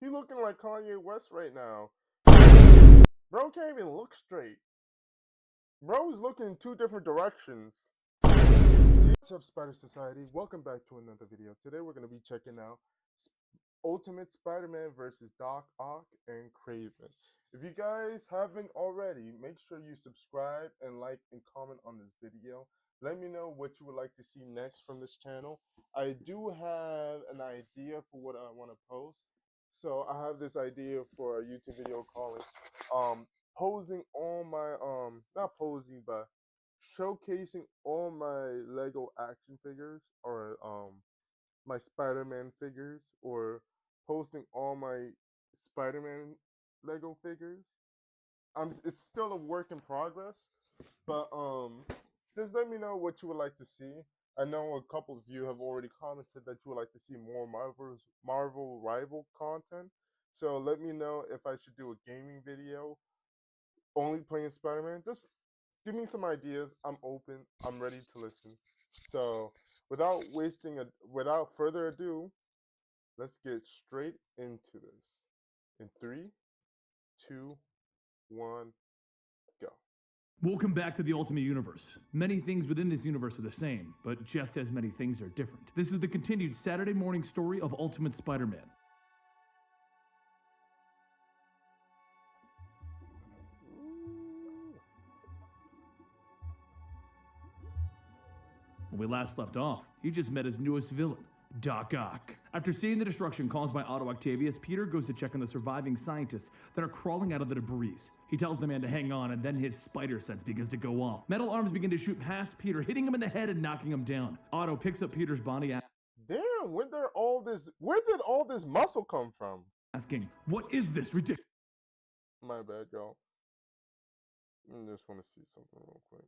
He looking like Kanye West right now. Bro can't even look straight. Bro's looking in two different directions. What's up, Spider Society? Welcome back to another video. Today we're going to be checking out Ultimate Spider-Man versus Doc Ock and Craven. If you guys haven't already, make sure you subscribe and like and comment on this video. Let me know what you would like to see next from this channel. I do have an idea for what I want to post. So I have this idea for a YouTube video calling posing all my not posing but showcasing all my Lego action figures or my Spider-Man figures, or posting all my Spider-Man Lego figures. It's still a work in progress, but just let me know what you would like to see. I know a couple of you have already commented that you would like to see more Marvel rival content. So let me know if I should do a gaming video only playing Spider-Man. Just give me some ideas. I'm open. I'm ready to listen. So without further ado, let's get straight into this. In 3, 2, 1, go. Welcome back to the Ultimate Universe. Many things within this universe are the same, but just as many things are different. This is the continued Saturday morning story of Ultimate Spider-Man. When we last left off, he just met his newest villain, Doc Ock. After seeing the destruction caused by Otto Octavius, Peter goes to check on the surviving scientists that are crawling out of the debris. He tells the man to hang on, and then his spider sense begins to go off. Metal arms begin to shoot past Peter, hitting him in the head and knocking him down. Otto picks up Peter's body, Damn, where did all this muscle come from? asking, "What is this ridiculous?" My bad, y'all. I just want to see something real quick.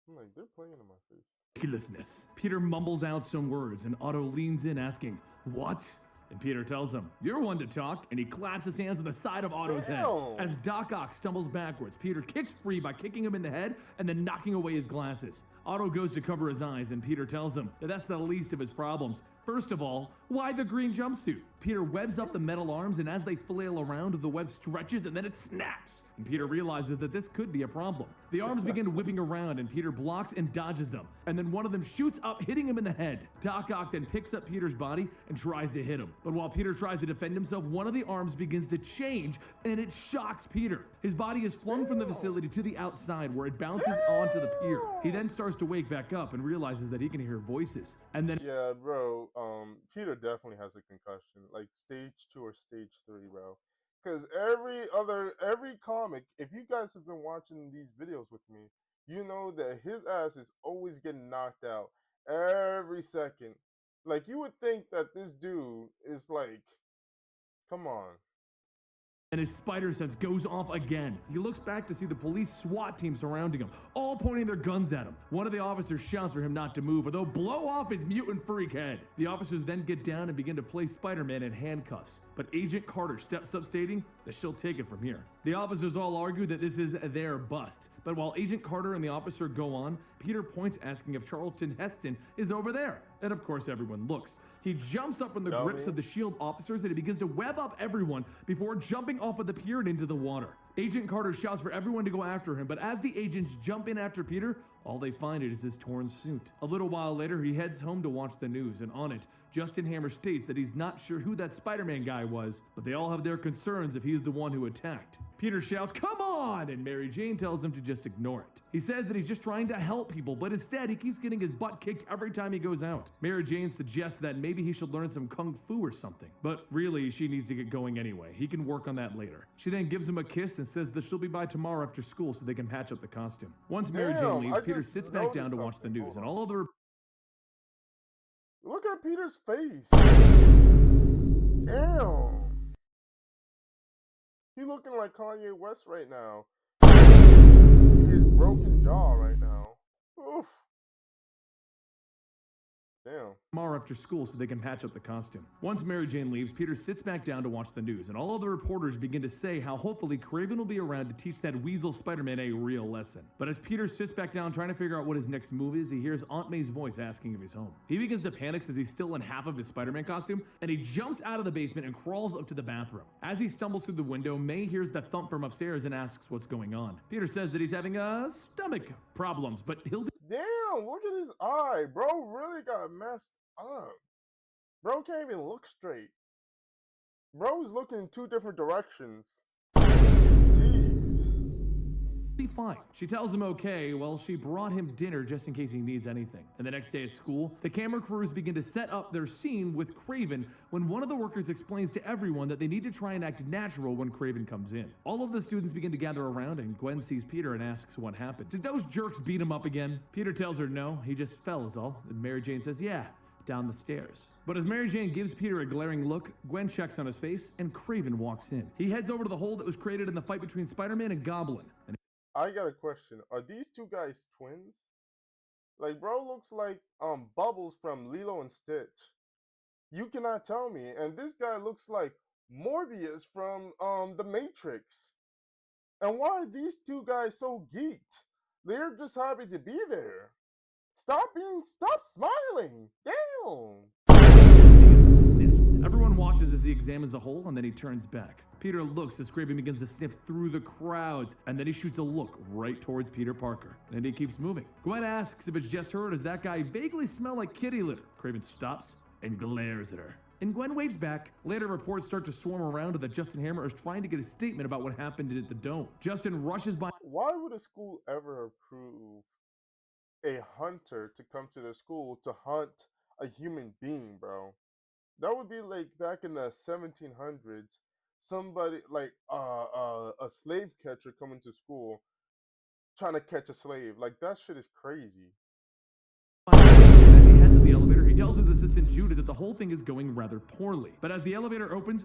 I'm like, they're playing in my face. Ridiculousness. Peter mumbles out some words, and Otto leans in asking, "What?" And Peter tells him, "You're one to talk," and he claps his hands on the side of Otto's head. As Doc Ock stumbles backwards, Peter kicks free by kicking him in the head and then knocking away his glasses. Otto goes to cover his eyes, and Peter tells him that that's the least of his problems. First of all, why the green jumpsuit? Peter webs up the metal arms, and as they flail around, the web stretches and then it snaps. And Peter realizes that this could be a problem. The arms begin whipping around, and Peter blocks and dodges them. And then one of them shoots up, hitting him in the head. Doc Ock then picks up Peter's body and tries to hit him. But while Peter tries to defend himself, one of the arms begins to change, and it shocks Peter. His body is flung from the facility to the outside, where it bounces onto the pier. He then starts to wake back up and realizes that he can hear voices. And then, yeah, bro, Peter definitely has a concussion, like stage 2 or stage 3, bro. Because every comic, if you guys have been watching these videos with me, you know that his ass is always getting knocked out every second. Like, you would think that this dude is like, come on. And his spider sense goes off again. He looks back to see the police SWAT team surrounding him, all pointing their guns at him. One of the officers shouts for him not to move, or they'll blow off his mutant freak head. The officers then get down and begin to place Spider-Man in handcuffs. But Agent Carter steps up, stating that she'll take it from here. The officers all argue that this is their bust. But while Agent Carter and the officer go on, Peter points, asking if Charlton Heston is over there. And of course everyone looks. He jumps up from the grips of the SHIELD officers, and he begins to web up everyone before jumping off of the pier and into the water. Agent Carter shouts for everyone to go after him, but as the agents jump in after Peter, all they find is his torn suit. A little while later, he heads home to watch the news, and on it, Justin Hammer states that he's not sure who that Spider-Man guy was, but they all have their concerns if he's the one who attacked. Peter shouts, "Come on!" and Mary Jane tells him to just ignore it. He says that he's just trying to help people, but instead he keeps getting his butt kicked every time he goes out. Mary Jane suggests that maybe he should learn some kung fu or something, but really she needs to get going anyway. He can work on that later. She then gives him a kiss and says that she'll be by tomorrow after school so they can patch up the costume. Once Mary Jane leaves, Peter sits back down to watch the news, and all other. Look at Peter's face. Damn. He looking like Kanye West right now. His broken jaw right now. Oof. Damn. tomorrow after school so they can patch up the costume. Once Mary Jane leaves, Peter sits back down to watch the news, and all other reporters begin to say how hopefully Kraven will be around to teach that weasel Spider-Man a real lesson. But as Peter sits back down trying to figure out what his next move is, he hears Aunt May's voice asking if he's home. He begins to panic as he's still in half of his Spider-Man costume, and he jumps out of the basement and crawls up to the bathroom. As he stumbles through the window, May hears the thump from upstairs and asks what's going on. Peter says that he's having stomach problems, but he'll be Damn, look at his eye. Bro really got messed up. Bro can't even look straight. Bro's looking in two different directions. be fine. She tells him okay, well, she brought him dinner just in case he needs anything. And the next day at school, the camera crews begin to set up their scene with Kraven when one of the workers explains to everyone that they need to try and act natural when Kraven comes in. All of the students begin to gather around, and Gwen sees Peter and asks what happened. Did those jerks beat him up again? Peter tells her no, he just fell is all. And Mary Jane says, yeah, down the stairs. But as Mary Jane gives Peter a glaring look, Gwen checks on his face, and Kraven walks in. He heads over to the hole that was created in the fight between Spider-Man and Goblin. And I got a question. Are these two guys twins? Like, bro looks like Bubbles from Lilo and Stitch. You cannot tell me. And this guy looks like Morbius from The Matrix. And why are these two guys so geeked? They're just happy to be there. Stop smiling. Damn. Everyone watches as he examines the hole, and then he turns back. Peter looks as Kraven begins to sniff through the crowds, and then he shoots a look right towards Peter Parker. And he keeps moving. Gwen asks if it's just her or does that guy vaguely smell like kitty litter? Kraven stops and glares at her. And Gwen waves back. Later, reports start to swarm around that Justin Hammer is trying to get a statement about what happened at the Dome. Justin rushes by. Why would a school ever approve a hunter to come to their school to hunt a human being, bro? That would be like back in the 1700s, somebody like a slave catcher coming to school trying to catch a slave. Like, that shit is crazy. As he heads up the elevator, he tells his assistant Judith that the whole thing is going rather poorly. But as the elevator opens,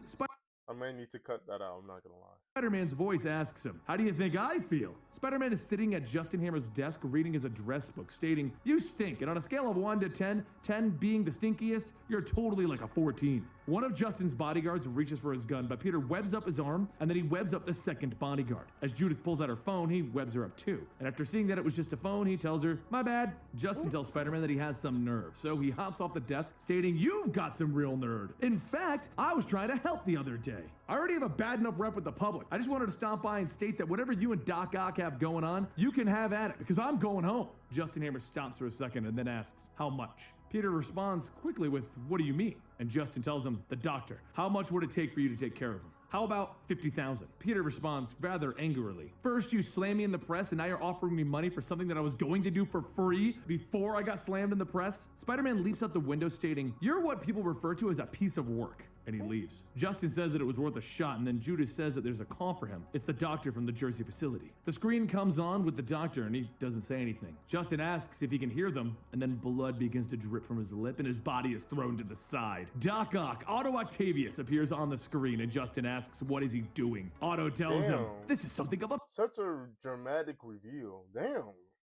I may need to cut that out, I'm not gonna lie. Spider-Man's voice asks him, how do you think I feel? Spider-Man is sitting at Justin Hammer's desk reading his address book, stating, you stink, and on a scale of 1 to 10, 10 being the stinkiest, you're totally like a 14. One of Justin's bodyguards reaches for his gun, but Peter webs up his arm, and then he webs up the second bodyguard. As Judith pulls out her phone, he webs her up too. And after seeing that it was just a phone, he tells her, my bad. Justin tells Spider-Man that he has some nerve, so he hops off the desk, stating, you've got some real nerd. In fact, I was trying to help the other day. I already have a bad enough rep with the public. I just wanted to stop by and state that whatever you and Doc Ock have going on, you can have at it, because I'm going home. Justin Hammer stops for a second and then asks, how much? Peter responds quickly with, what do you mean? And Justin tells him, the doctor. How much would it take for you to take care of him? How about 50,000? Peter responds rather angrily. First you slam me in the press and now you're offering me money for something that I was going to do for free before I got slammed in the press? Spider-Man leaps out the window stating, you're what people refer to as a piece of work. And he leaves. Justin says that it was worth a shot, and then Judith says that there's a call for him. It's the doctor from the Jersey facility. The screen comes on with the doctor, and he doesn't say anything. Justin asks if he can hear them, and then blood begins to drip from his lip, and his body is thrown to the side. Doc Ock, Otto Octavius, appears on the screen, and Justin asks what is he doing. Otto tells him, this is something of a such a dramatic reveal. Damn.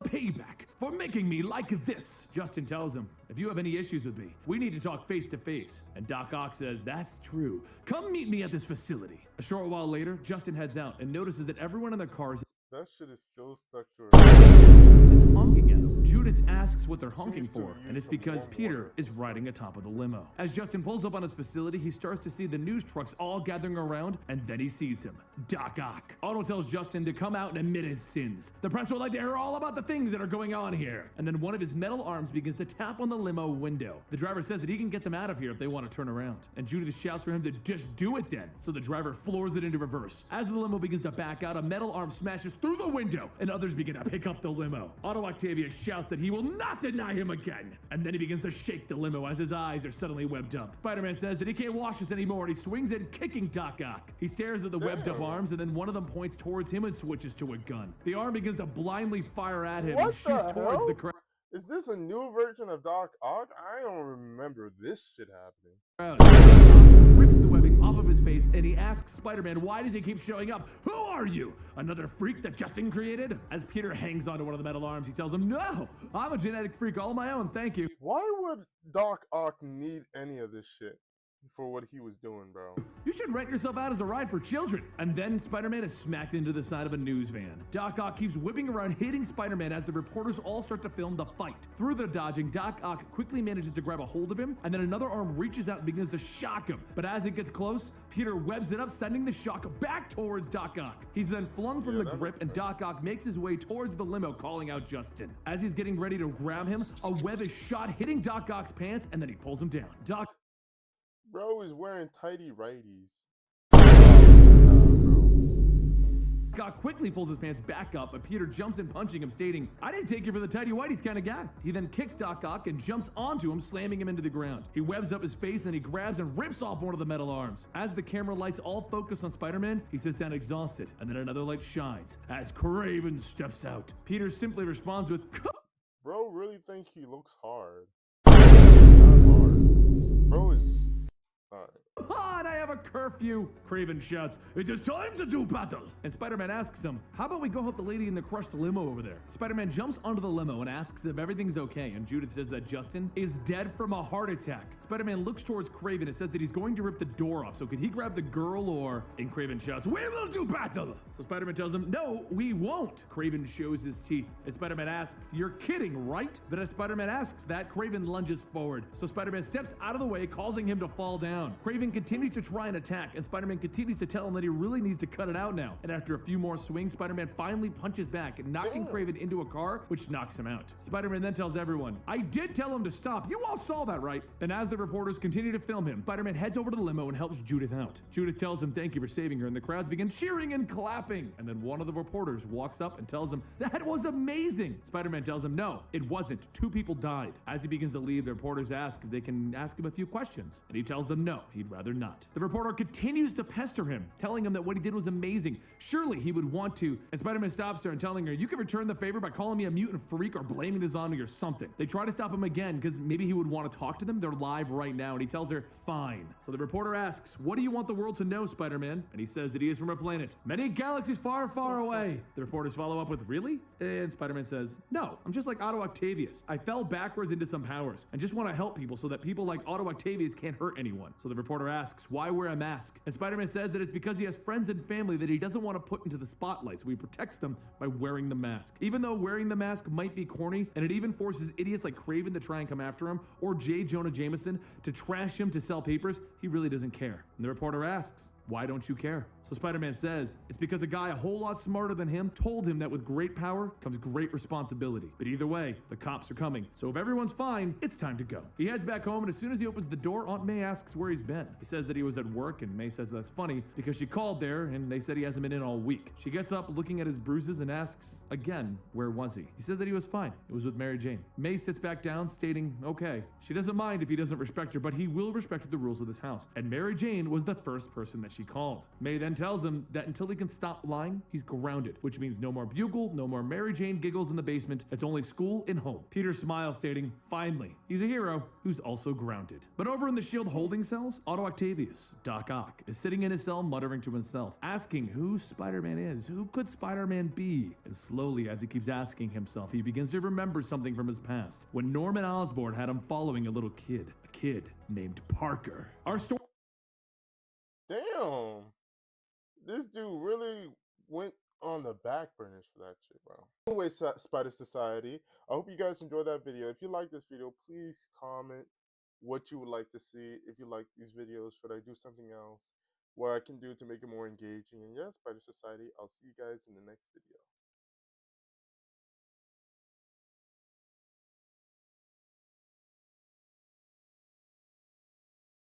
Payback for making me like this. Justin tells him, if you have any issues with me, we need to talk face to face. And Doc Ock says, that's true. Come meet me at this facility. A short while later, Justin heads out and notices that everyone in their cars that shit is still stuck to her. Is honking at him. Judith asks what they're honking for, and it's because Peter is riding atop of the limo. As Justin pulls up on his facility, he starts to see the news trucks all gathering around, and then he sees him, Doc Ock. Otto tells Justin to come out and admit his sins. The press would like to hear all about the things that are going on here. And then one of his metal arms begins to tap on the limo window. The driver says that he can get them out of here if they want to turn around. And Judith shouts for him to just do it then. So the driver floors it into reverse. As the limo begins to back out, a metal arm smashes through the window, and others begin to pick up the limo. Otto Octavius shouts that he will not deny him again. And then he begins to shake the limo as his eyes are suddenly webbed up. Spider-Man says that he can't watch this anymore, and he swings in, kicking Doc Ock. He stares at the webbed up arms, and then one of them points towards him and switches to a gun. The arm begins to blindly fire at him and shoots towards the crowd. Is this a new version of Doc Ock? I don't remember this shit happening. Rips the webbing off of his face, and he asks Spider-Man, why does he keep showing up? Who are you? Another freak that Justin created? As Peter hangs onto one of the metal arms, he tells him, no, I'm a genetic freak all my own, thank you. Why would Doc Ock need any of this shit for what he was doing, bro? You should rent yourself out as a ride for children. And then Spider-Man is smacked into the side of a news van. Doc Ock keeps whipping around, hitting Spider-Man as the reporters all start to film the fight. Through the dodging, Doc Ock quickly manages to grab a hold of him, and then another arm reaches out and begins to shock him. But as it gets close, Peter webs it up, sending the shock back towards Doc Ock. He's then flung from the grip, and Doc Ock makes his way towards the limo, calling out Justin. As he's getting ready to grab him, a web is shot, hitting Doc Ock's pants, and then he pulls him down. Bro is wearing tighty righties. Doc quickly pulls his pants back up, but Peter jumps in, punching him, stating, I didn't take you for the tighty whities kind of guy. He then kicks Doc Ock and jumps onto him, slamming him into the ground. He webs up his face and he grabs and rips off one of the metal arms. As the camera lights all focus on Spider-Man, he sits down exhausted, and then another light shines as Kraven steps out. Peter simply responds with, Bro really think he looks hard. Not hard. Bro is... Alright. and I have a curfew. Kraven shouts, it is time to do battle. And Spider-Man asks him, how about we go help the lady in the crushed limo over there? Spider-Man jumps onto the limo and asks if everything's okay, and Judith says that Justin is dead from a heart attack. Spider-Man looks towards Kraven and says that he's going to rip the door off, so could he grab the girl or... And Kraven shouts, we will do battle. So Spider-Man tells him, no, we won't. Kraven shows his teeth, and Spider-Man asks, you're kidding, right? But as Spider-Man asks that, Kraven lunges forward. So Spider-Man steps out of the way, causing him to fall down. Kraven continues to try and attack, and Spider-Man continues to tell him that he really needs to cut it out now. And after a few more swings, Spider-Man finally punches back, knocking Kraven into a car, which knocks him out. Spider-Man then tells everyone, I did tell him to stop. You all saw that, right? And as the reporters continue to film him, Spider-Man heads over to the limo and helps Judith out. Judith tells him thank you for saving her, and the crowds begin cheering and clapping. And then one of the reporters walks up and tells him, that was amazing. Spider-Man tells him, no, it wasn't. 2 people died. As he begins to leave, the reporters ask if they can ask him a few questions, and he tells them no, he'd rather not. The reporter continues to pester him, telling him that what he did was amazing. Surely he would want to. And Spider-Man stops her and telling her, you can return the favor by calling me a mutant freak or blaming this on me or something. They try to stop him again because maybe he would want to talk to them. They're live right now, and he tells her, fine. So the reporter asks, what do you want the world to know, Spider-Man? And he says that he is from a planet many galaxies far, far away. The reporters follow up with, really? And Spider-Man says, no, I'm just like Otto Octavius. I fell backwards into some powers and just want to help people so that people like Otto Octavius can't hurt anyone. So the reporter asks, why wear a mask? And Spider-Man says that it's because he has friends and family that he doesn't want to put into the spotlight, so he protects them by wearing the mask. Even though wearing the mask might be corny, and it even forces idiots like Kraven to try and come after him, or J. Jonah Jameson to trash him to sell papers, he really doesn't care. And the reporter asks, why don't you care? So Spider-Man says, it's because a guy a whole lot smarter than him told him that with great power comes great responsibility. But either way, the cops are coming. So if everyone's fine, it's time to go. He heads back home, and as soon as he opens the door, Aunt May asks where he's been. He says that he was at work, and May says that's funny because she called there and they said he hasn't been in all week. She gets up looking at his bruises and asks again, where was he? He says that he was fine. It was with Mary Jane. May sits back down stating, okay. She doesn't mind if he doesn't respect her, but he will respect the rules of this house. And Mary Jane was the first person that she called. May then tells him that until he can stop lying, he's grounded, which means no more bugle, no more Mary Jane giggles in the basement. It's only school and home. Peter smiles, stating, finally, he's a hero who's also grounded. But over in the SHIELD holding cells, Otto Octavius, Doc Ock, is sitting in his cell muttering to himself, asking who Spider-Man is, who could Spider-Man be? And slowly, as he keeps asking himself, he begins to remember something from his past, when Norman Osborn had him following a little kid, a kid named Parker. Our story... Damn. This dude really went on the back burners for that shit, bro. Anyway, Spider Society, I hope you guys enjoyed that video. If you like this video, please comment what you would like to see. If you like these videos, should I do something else? What I can do to make it more engaging? And yeah, Spider Society, I'll see you guys in the next video.